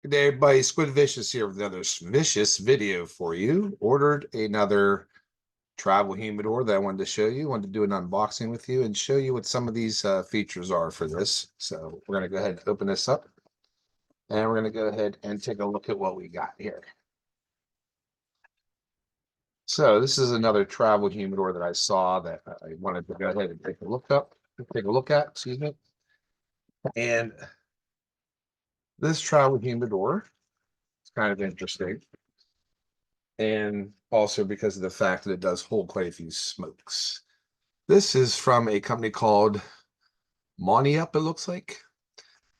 Good day, everybody. Squid Vicious here with another vicious video for you. Ordered another travel humidor that I wanted to show you. Wanted to do an unboxing with you and show you what some of these features are for this. So we're going to go ahead and open this up, and we're going to go ahead and take a look at what we got here. So this is another travel humidor that I saw that I wanted to go ahead and take a look at, excuse me. And this travel humidor is kind of interesting. And also because of the fact that it does hold quite a few smokes. This is from a company called Moniup, it looks like.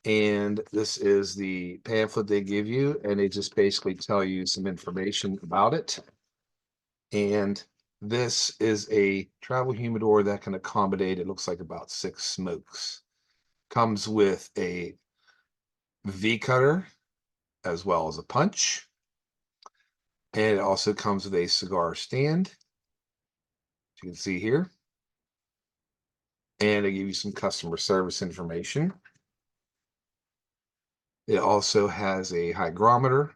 And this is the pamphlet they give you, and they just basically tell you some information about it. And this is a travel humidor that can accommodate, it looks like about 6 smokes. Comes with a V cutter as well as a punch. And it also comes with a cigar stand, as you can see here. And they give you some customer service information. It also has a hygrometer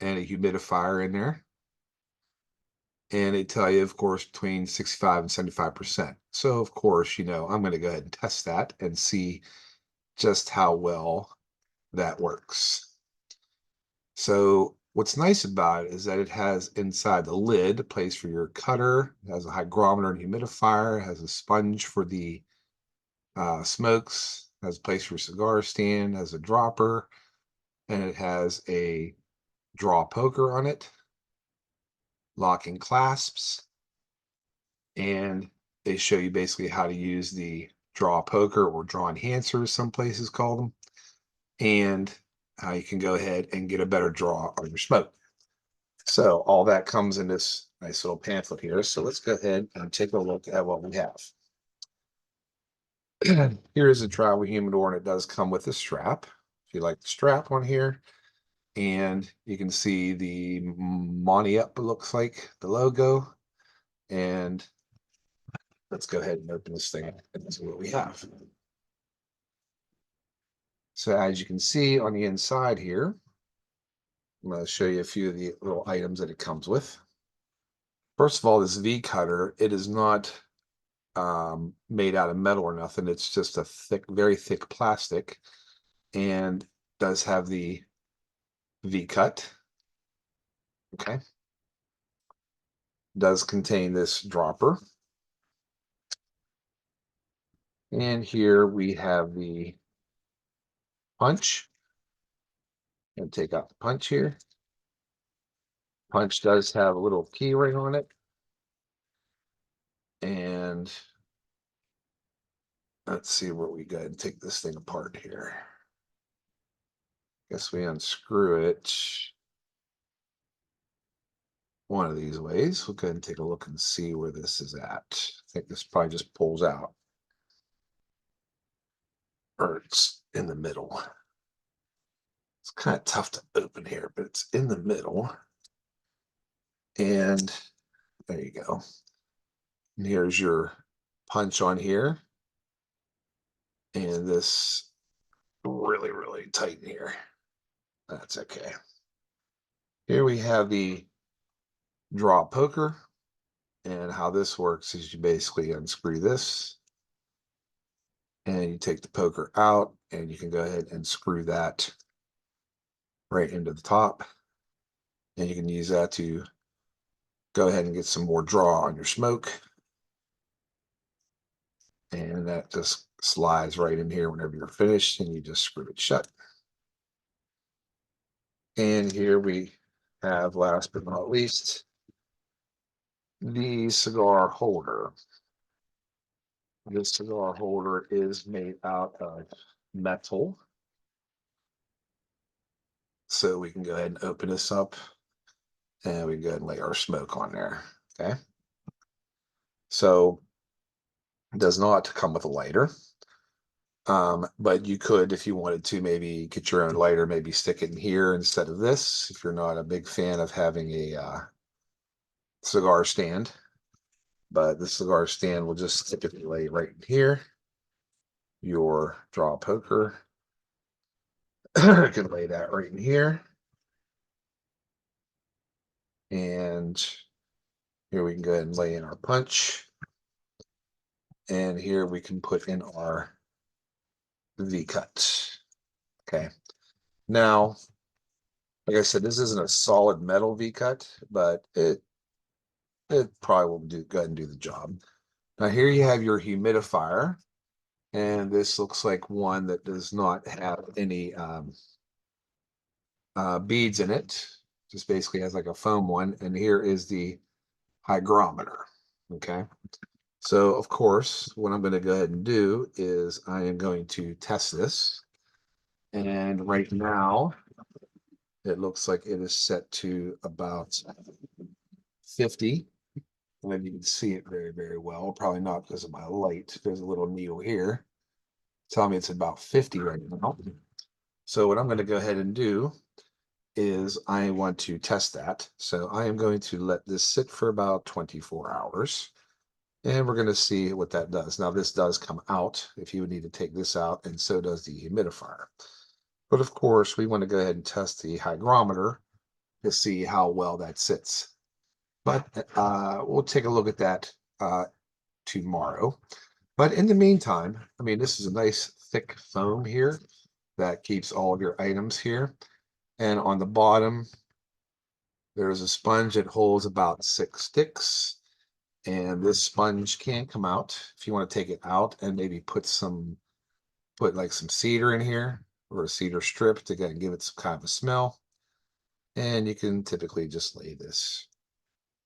and a humidifier in there. And they tell you, of course, between 65 and 75%. So, of course, I'm going to go ahead and test that and see just how well that works. So, what's nice about it is that it has inside the lid a place for your cutter. It has a hygrometer and humidifier. It has a sponge for the smokes. It has a place for your cigar stand. It has a dropper. And it has a draw poker on it, locking clasps, and they show you basically how to use the draw poker or draw enhancers, some places call them, and how you can go ahead and get a better draw on your smoke. So all that comes in this nice little pamphlet here. So let's go ahead and take a look at what we have. Here is a travel humidor, and it does come with a strap. If you like the strap on here, and you can see the Moniup, it looks like the logo. And let's go ahead and open this thing up and see what we have. So as you can see on the inside here, I'm going to show you a few of the little items that it comes with. First of all, this V cutter, it is not made out of metal or nothing. It's just a thick, very thick plastic, and does have the V cut. Okay. Does contain this dropper. And here we have the punch. And take out the punch here. Punch does have a little key ring on it. And let's see where we go and take this thing apart here. Guess we unscrew it one of these ways. We'll go ahead and take a look and see where this is at. I think this probably just pulls out. Or it's in the middle. It's kind of tough to open here, but it's in the middle. And there you go. And here's your punch on here. And this really, really tight in here. That's okay. Here we have the draw poker. And how this works is you basically unscrew this. And you take the poker out, and you can go ahead and screw that right into the top. And you can use that to go ahead and get some more draw on your smoke. And that just slides right in here whenever you're finished, and you just screw it shut. And here we have, last but not least, the cigar holder. This cigar holder is made out of metal. So we can go ahead and open this up, and we can go ahead and lay our smoke on there. Okay. So it does not come with a lighter. But you could, if you wanted to, maybe get your own lighter, maybe stick it in here instead of this, if you're not a big fan of having a cigar stand. But the cigar stand will just typically lay right in here. Your draw poker, I can lay that right in here. And here we can go ahead and lay in our punch. And here we can put in our V-cut. Okay. Now, like I said, this isn't a solid metal V-cut, but it probably will go ahead and do the job. Now here you have your humidifier, and this looks like one that does not have any beads in it. Just basically has like a foam one. And here is the hygrometer. Okay. So of course, what I'm going to go ahead and do is I am going to test this. And right now, it looks like it is set to about 50. And you can see it very, very well. Probably not because of my light. There's a little needle here. Tell me it's about 50 right now. So what I'm going to go ahead and do is I want to test that. So I am going to let this sit for about 24 hours. And we're going to see what that does. Now this does come out if you would need to take this out, and so does the humidifier. But of course, we want to go ahead and test the hygrometer to see how well that sits. But we'll take a look at that tomorrow. But in the meantime, I mean, this is a nice thick foam here that keeps all of your items here. And on the bottom, there's a sponge that holds about 6 sticks. And this sponge can come out if you want to take it out and maybe put like some cedar in here or a cedar strip to give it some kind of a smell. And you can typically just lay this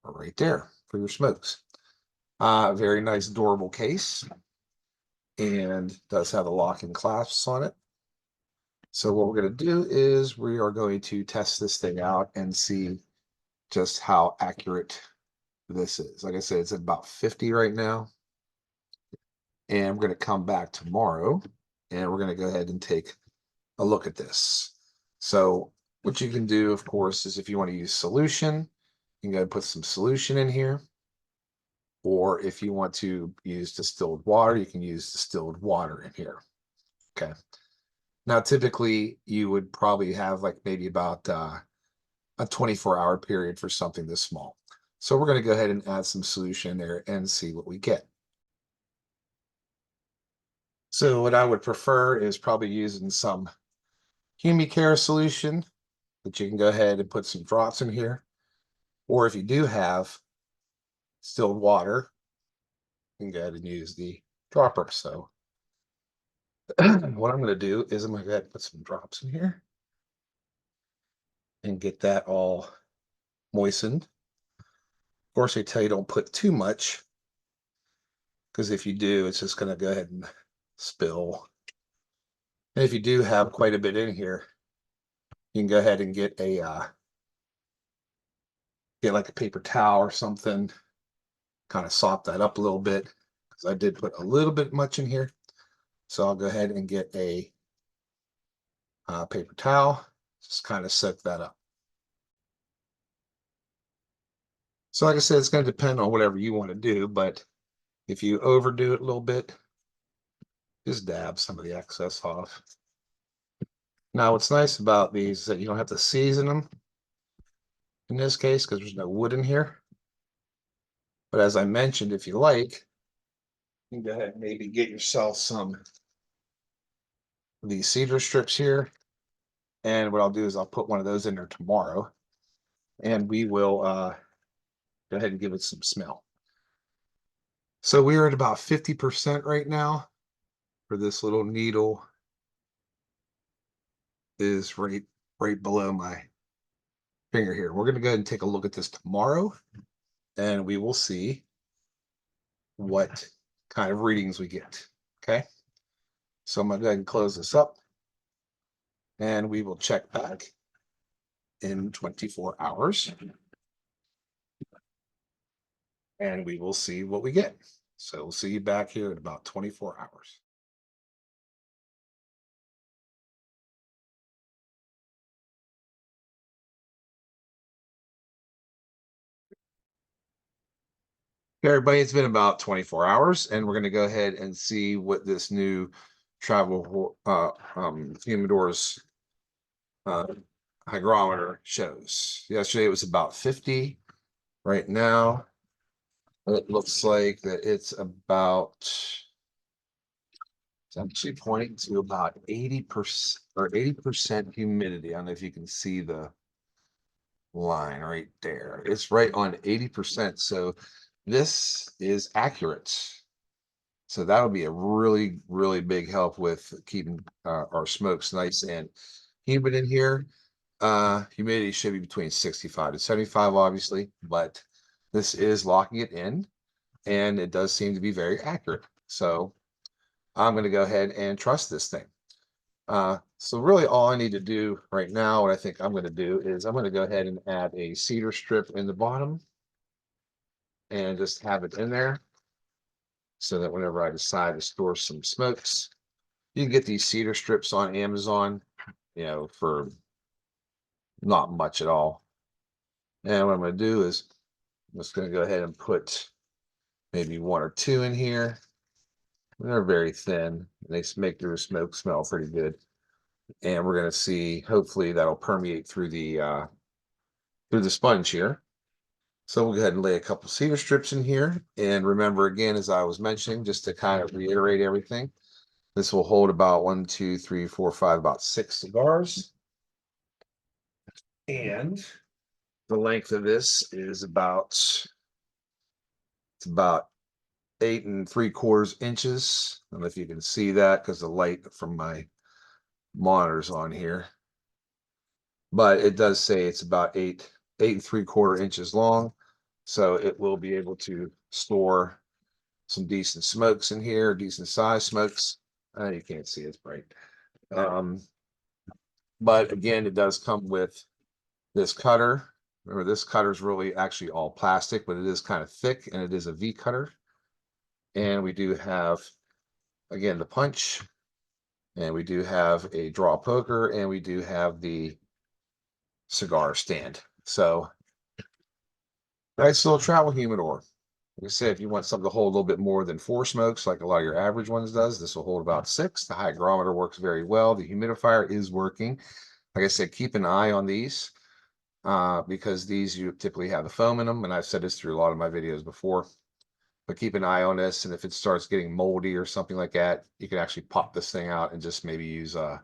right there for your smokes. Very nice, durable case, and does have a lock and clasps on it. So what we're going to do is we are going to test this thing out and see just how accurate this is. Like I said, it's at about 50 right now. And we're going to come back tomorrow and we're going to go ahead and take a look at this. So what you can do, of course, is if you want to use solution, you can go and put some solution in here. Or if you want to use distilled water, you can use distilled water in here. Okay. Now, typically, you would probably have like maybe about a 24-hour period for something this small. So we're going to go ahead and add some solution in there and see what we get. So what I would prefer is probably using some Humidor solution that you can go ahead and put some drops in here. Or if you do have distilled water, you can go ahead and use the dropper. So what I'm going to do is I'm going to go ahead and put some drops in here and get that all moistened. Of course, they tell you don't put too much because if you do, it's just going to go ahead and spill. And if you do have quite a bit in here, you can go ahead and get like a paper towel or something, kind of sop that up a little bit because I did put a little bit much in here. So I'll go ahead and get a paper towel, just kind of soak that up. So like I said, it's going to depend on whatever you want to do, but if you overdo it a little bit, just dab some of the excess off. Now, what's nice about these is that you don't have to season them in this case because there's no wood in here. But as I mentioned, if you like, you can go ahead and maybe get yourself some of these cedar strips here. And what I'll do is I'll put one of those in there tomorrow and we will go ahead and give it some smell. So we're at about 50% right now for this little needle is right below my finger here. We're going to go ahead and take a look at this tomorrow and we will see what kind of readings we get. Okay. So I'm going to go ahead and close this up and we will check back in 24 hours and we will see what we get. So we'll see you back here in about 24 hours. Okay, everybody, it's been about 24 hours and we're going to go ahead and see what this new travel humidor's hygrometer shows. Yesterday it was about 50. Right now, it looks like that it's actually pointing to about 80% or 80% humidity. I don't know if you can see the line right there. It's right on 80%. So this is accurate. So that'll be a really, really big help with keeping our smokes nice and humid in here. Humidity should be between 65 to 75, obviously, but this is locking it in, and it does seem to be very accurate. So I'm going to go ahead and trust this thing. So really all I need to do right now, what I think I'm going to do is I'm going to go ahead and add a cedar strip in the bottom and just have it in there so that whenever I decide to store some smokes, you can get these cedar strips on Amazon, for not much at all. And what I'm going to do is I'm just going to go ahead and put maybe one or two in here. They're very thin. They make their smoke smell pretty good. And we're going to see, hopefully that'll permeate through the sponge here. So we'll go ahead and lay a couple cedar strips in here. And remember, again, as I was mentioning, just to kind of reiterate everything, this will hold about 1, 2, 3, 4, 5, about 6 cigars. And the length of this is about 8 3/4 inches. I don't know if you can see that because the light from my monitor's on here. But it does say it's about 8 3/4 inches long. So it will be able to store some decent smokes in here, decent size smokes. You can't see, it's bright. But again, it does come with this cutter. Remember, this cutter is really actually all plastic, but it is kind of thick and it is a V cutter. And we do have, again, the punch, and we do have a draw poker, and we do have the cigar stand. So nice little travel humidor. Like I said, if you want something to hold a little bit more than 4 smokes, like a lot of your average ones does, this will hold about 6. The hygrometer works very well. The humidifier is working. Like I said, keep an eye on these because these you typically have the foam in them, and I've said this through a lot of my videos before. But keep an eye on this, and if it starts getting moldy or something like that, you can actually pop this thing out and just maybe use a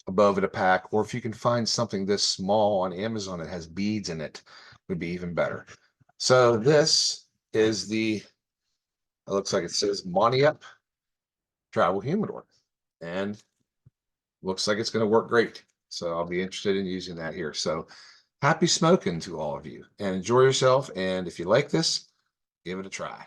Boveda pack, or if you can find something this small on Amazon that has beads in it, would be even better. So this is it looks like it says Moniup Travel Humidor, and looks like it's going to work great. So I'll be interested in using that here. So happy smoking to all of you, and enjoy yourself. And if you like this, give it a try.